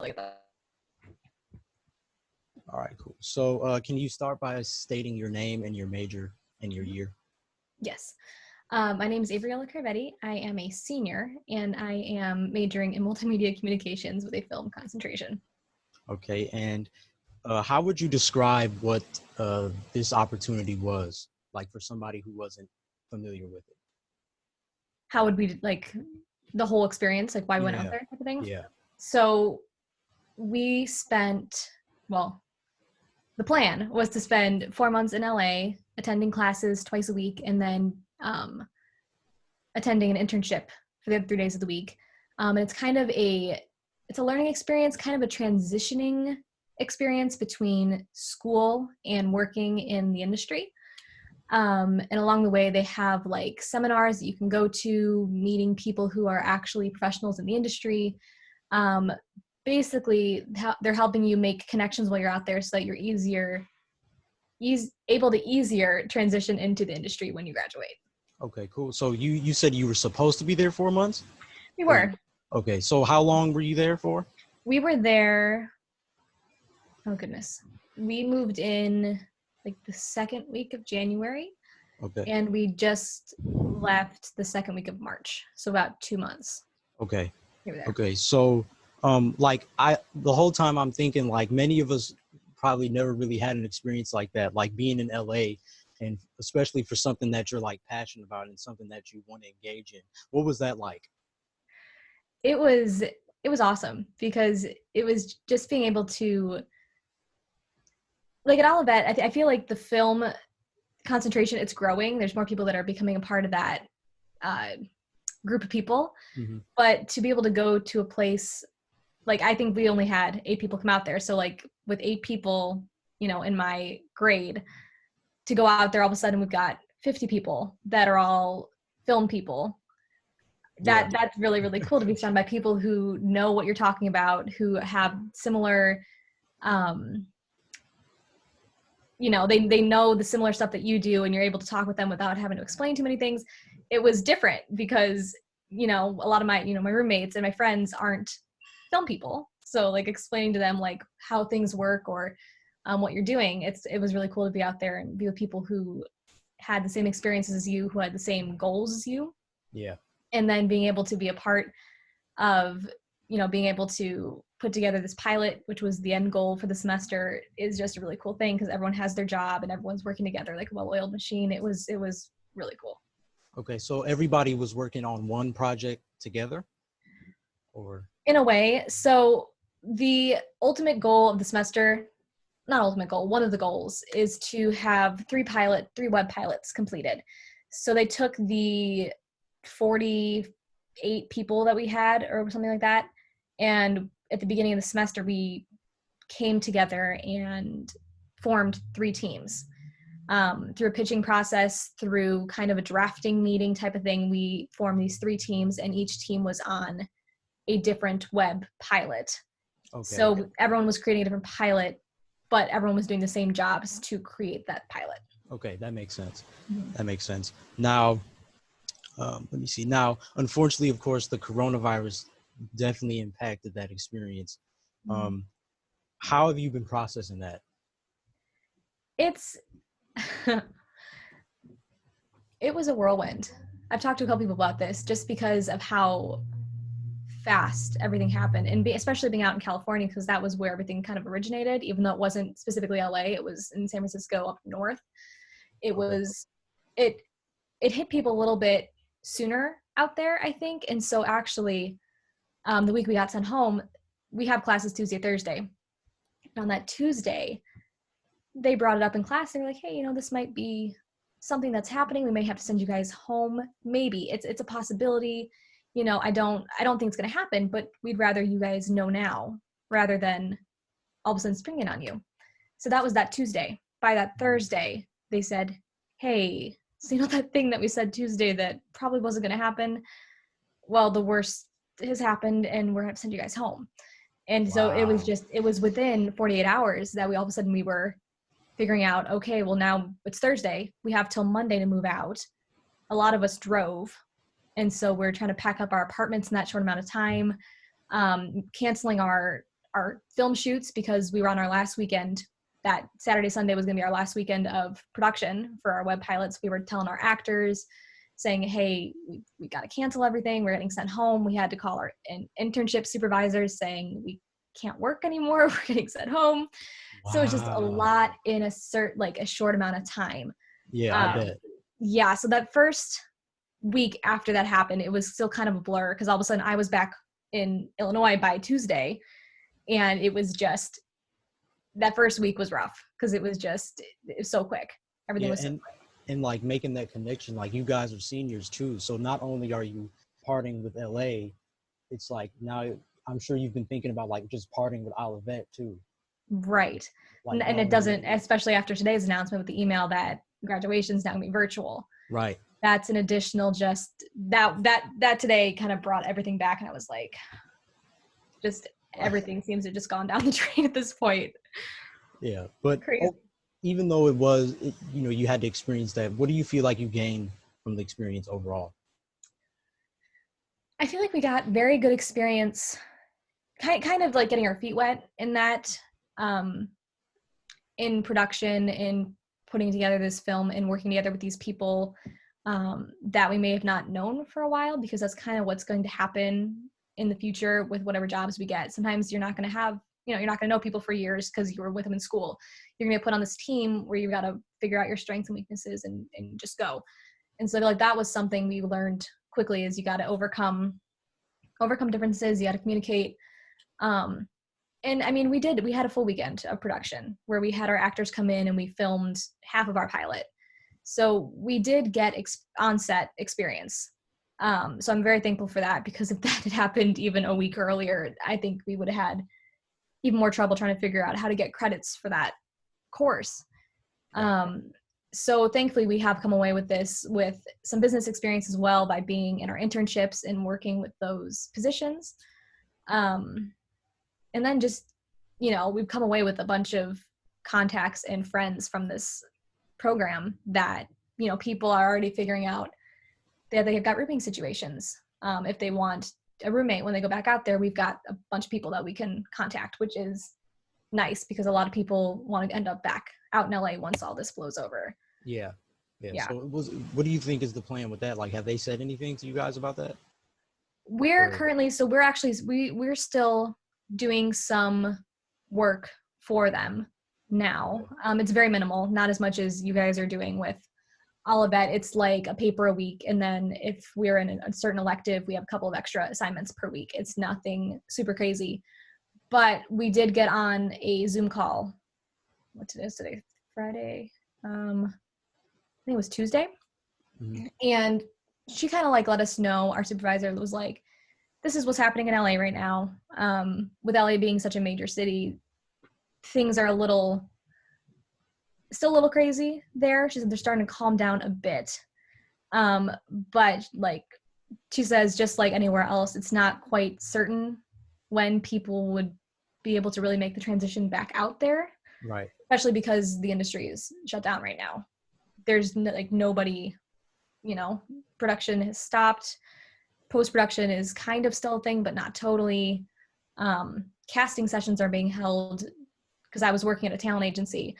like that. All right, cool. So can you start by stating your name and your major and your year? Yes. My name is Abriella Caravette. I am a senior, and I am majoring in multimedia communications with a film concentration. Okay, and how would you describe what this opportunity was like for somebody who wasn't familiar with it? How would we like the whole experience, like why we went out Yeah, there type of thing? yeah. So we spent, well, the plan was to spend 4 months in LA, attending classes twice a week, and then attending an internship for the other 3 days of the week. And it's a learning experience, kind of a transitioning experience between school and working in the industry. And along the way, they have like seminars that you can go to, meeting people who are actually professionals in the industry. Basically, they're helping you make connections while you're out there so that you're able to easier transition into the industry when you graduate. Okay, cool. So you said you were supposed to be there 4 months? We Or were. okay, so how long were you there for? We were there, oh goodness. We moved in like the second week of January, Okay, and we just left the second week of March. So about 2 months okay, we were there. okay. So like the whole time I'm thinking like many of us probably never really had an experience like that, like being in LA, and especially for something that you're like passionate about and something that you want to engage in. What was that like? It was awesome because it was just being able to, like at Olivet, I feel like the film concentration, it's growing. There's more people that are becoming a part of that uh, group of people. Mm-hmm. But to be able to go to a place, like I think we only had 8 people come out there. So like with 8 people, in my grade, to go out there, all of a sudden we've got 50 people that are all film people. Yeah. That's really, really cool to be surrounded by people who know what you're talking about, who have similar, they know the similar stuff that you do, and you're able to talk with them without having to explain too many things. It was different because, a lot of my, my roommates and my friends aren't film people. So like explaining to them like how things work or what you're doing, it was really cool to be out there and be with people who had the same experiences as you, who had the same goals as you. Yeah. And then being able to be a part of, being able to put together this pilot, which was the end goal for the semester, is just a really cool thing because everyone has their job and everyone's working together like a well-oiled machine. It was really cool. Okay, so everybody was working on one project together, or? In a way. So the ultimate goal of the semester, not ultimate goal, one of the goals is to have 3 web pilots completed. So they took the 48 people that we had or something like that, and at the beginning of the semester we came together and formed 3 teams. Through a pitching process, through kind of a drafting meeting type of thing, we formed these 3 teams, and each team was on a different web pilot. Okay. So everyone was creating a different pilot, but everyone was doing the same jobs to create that pilot. Okay, that makes sense. Mm-hmm. That makes sense. Now, let me see. Now, unfortunately, of course, the coronavirus definitely impacted that experience. Mm-hmm. How have you been processing that? It's it was a whirlwind. I've talked to a couple people about this just because of how fast everything happened, and especially being out in California, because that was where everything kind of originated, even though it wasn't specifically LA, it was in San Francisco up north. It was it hit people a little bit sooner out there, I think. And so actually the week we got sent home, we have classes Tuesday, Thursday. And on that Tuesday, they brought it up in class. They were like, hey, this might be something that's happening. We may have to send you guys home. Maybe it's a possibility. I don't think it's going to happen, but we'd rather you guys know now rather than all of a sudden spring it on you. So that was that Tuesday. By that Thursday, they said, hey, so that thing that we said Tuesday that probably wasn't going to happen, well, the worst has happened and we're going to send you guys home. And Wow. so it was within 48 hours that we all of a sudden we were figuring out, okay, well, now it's Thursday. We have till Monday to move out. A lot of us drove. And so we're trying to pack up our apartments in that short amount of time, canceling our our film shoots, because we were on our last weekend. That Saturday, Sunday was going to be our last weekend of production for our web pilots. We were telling our actors, saying, hey, we got to cancel everything. We're getting sent home. We had to call our internship supervisors saying we can't work anymore. We're getting sent home. Wow. So it's just a lot in a short amount of time. Yeah, I bet. Yeah. So that first week after that happened, it was still kind of a blur, because all of a sudden I was back in Illinois by Tuesday, and it was just, that first week was rough because it was so quick. Everything was so quick. And like making that connection, like you guys are seniors too. So not only are you parting with LA, it's like now I'm sure you've been thinking about like just parting with Olivet too. Right. Like, and it doesn't, especially after today's announcement with the email that graduation's now gonna be virtual. Right. That's an additional, just that today kind of brought everything back, and I was like, just everything seems to have just gone down the drain at this point. Yeah. But even though you had to experience that, what do you feel like you gained from the experience overall? I feel like we got very good experience, kind of like getting our feet wet in that, in production, in putting together this film and working together with these people that we may have not known for a while, because that's kind of what's going to happen in the future with whatever jobs we get. Sometimes you're not going to have, you're not going to know people for years because you were with them in school. You're going to be put on this team where you've got to figure out your strengths and weaknesses and just go. And so like that was something we learned quickly, is you got to overcome differences. You got to communicate. And I mean, we had a full weekend of production where we had our actors come in and we filmed half of our pilot. So we did get on-set experience. So I'm very thankful for that, because if that had happened even a week earlier, I think we would have had even more trouble trying to figure out how to get credits for that course. So thankfully we have come away with this with some business experience as well, by being in our internships and working with those positions. And then just, we've come away with a bunch of contacts and friends from this program that, people are already figuring out that they've got rooming situations. If they want a roommate when they go back out there, we've got a bunch of people that we can contact, which is nice, because a lot of people want to end up back out in LA once all this blows over. Yeah. So what do you think is the plan with that? Like, have they said anything to you guys about that? We're still doing some work for them now. It's very minimal, not as much as you guys are doing with Olivet. It's like a paper a week, and then if we're in a certain elective, we have a couple of extra assignments per week. It's nothing super crazy, but we did get on a Zoom call. What is today? Friday. I think it was Tuesday. Mm-hmm. And she kind of like let us know, our supervisor was like, this is what's happening in LA right now. With LA being such a major city, things are still a little crazy there. She said they're starting to calm down a bit. But like she says, just like anywhere else, it's not quite certain when people would be able to really make the transition back out there. Right. Especially because the industry is shut down right now. There's nobody, production has stopped. Post-production is kind of still a thing, but not totally. Casting sessions are being held, because I was working at a talent agency.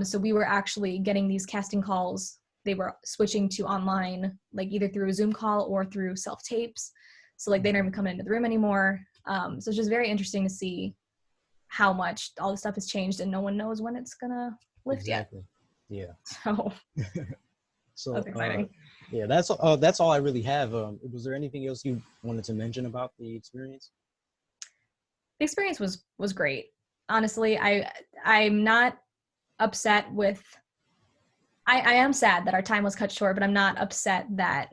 So we were actually getting these casting calls. They were switching to online, like either through a Zoom call or through self-tapes. So like they don't even come into the room anymore. So it's just very interesting to see how much all this stuff has changed, and no one knows when it's gonna lift yet. Yeah. So that's exciting. Yeah, that's all I really have. Was there anything else you wanted to mention about the experience? The experience was great. Honestly, I'm not upset with, I am sad that our time was cut short, but I'm not upset that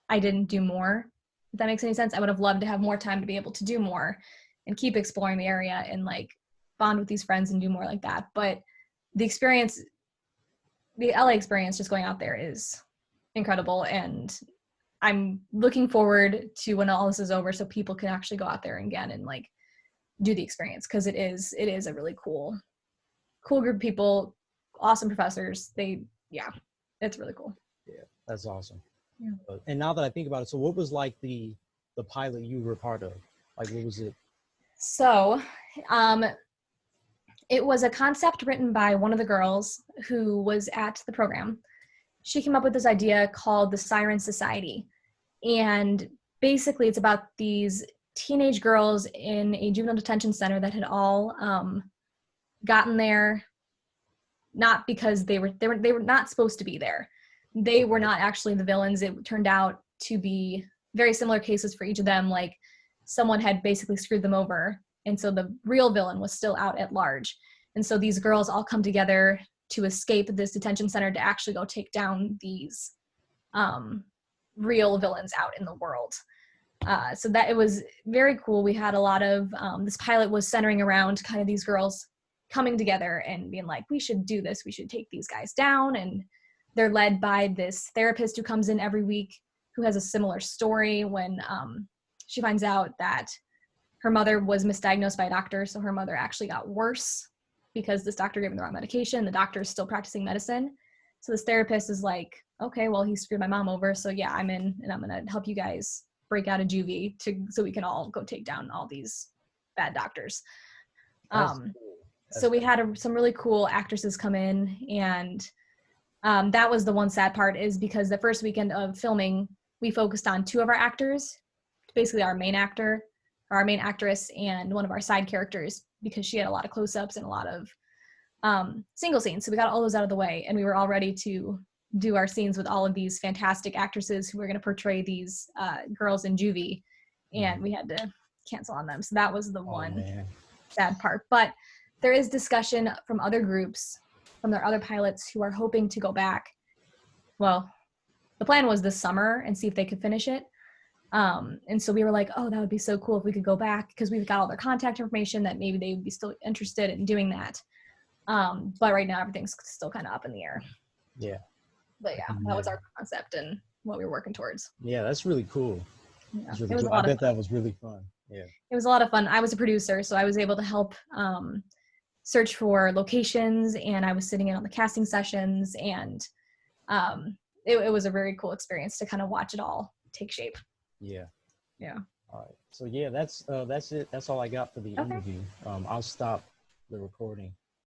I didn't do more. If that makes any sense. I would have loved to have more time to be able to do more and keep exploring the area and like bond with these friends and do more like that. But the LA experience, just going out there, is incredible, and I'm looking forward to when all this is over, so people can actually go out there again and like do the experience, because it is a really cool group of people, awesome professors. It's really cool. Yeah, that's awesome. Yeah. And now that I think about it, so what was like the pilot you were a part of? Like, what was it? So, um, it was a concept written by one of the girls who was at the program. She came up with this idea called the Siren Society. And basically, it's about these teenage girls in a juvenile detention center that had all gotten there not because they were not supposed to be there. They were not actually the villains. It turned out to be very similar cases for each of them. Like someone had basically screwed them over, and so the real villain was still out at large. And so these girls all come together to escape this detention center to actually go take down these real villains out in the world. So that it was very cool. We had a lot of this pilot was centering around kind of these girls coming together and being like, we should do this, we should take these guys down. And they're led by this therapist who comes in every week who has a similar story when she finds out that her mother was misdiagnosed by a doctor, so her mother actually got worse because this doctor gave her the wrong medication. The doctor is still practicing medicine. So this therapist is like, okay, well, he screwed my mom over, so yeah, I'm in, and I'm gonna help you guys break out of juvie so we can all go take down all these bad doctors. So we had some really cool actresses come in, and that was the one sad part, is because the first weekend of filming, we focused on two of our actors, basically our main actor, or our main actress, and one of our side characters, because she had a lot of close-ups and a lot of single scenes. So we got all those out of the way, and we were all ready to do our scenes with all of these fantastic actresses who were going to portray these girls in juvie, and we had to cancel on them. So that was the one sad part. But there is discussion from other groups, from their other pilots, who are hoping to go back. Well, the plan was this summer and see if they could finish it. And so we were like, oh, that would be so cool if we could go back, because we've got all their contact information that maybe they would be still interested in doing that. But right now everything's still kind of up in the air. Yeah. But yeah, that was our concept and what we were working towards. Yeah, that's really cool. Yeah. Really cool. I bet that was really fun. Yeah. It was a lot of fun. I was a producer, so I was able to help search for locations, and I was sitting in on the casting sessions, and it was a very cool experience to kind of watch it all take shape. Yeah. Yeah. All right. So yeah, that's it. That's all I got for the interview. I'll stop the recording.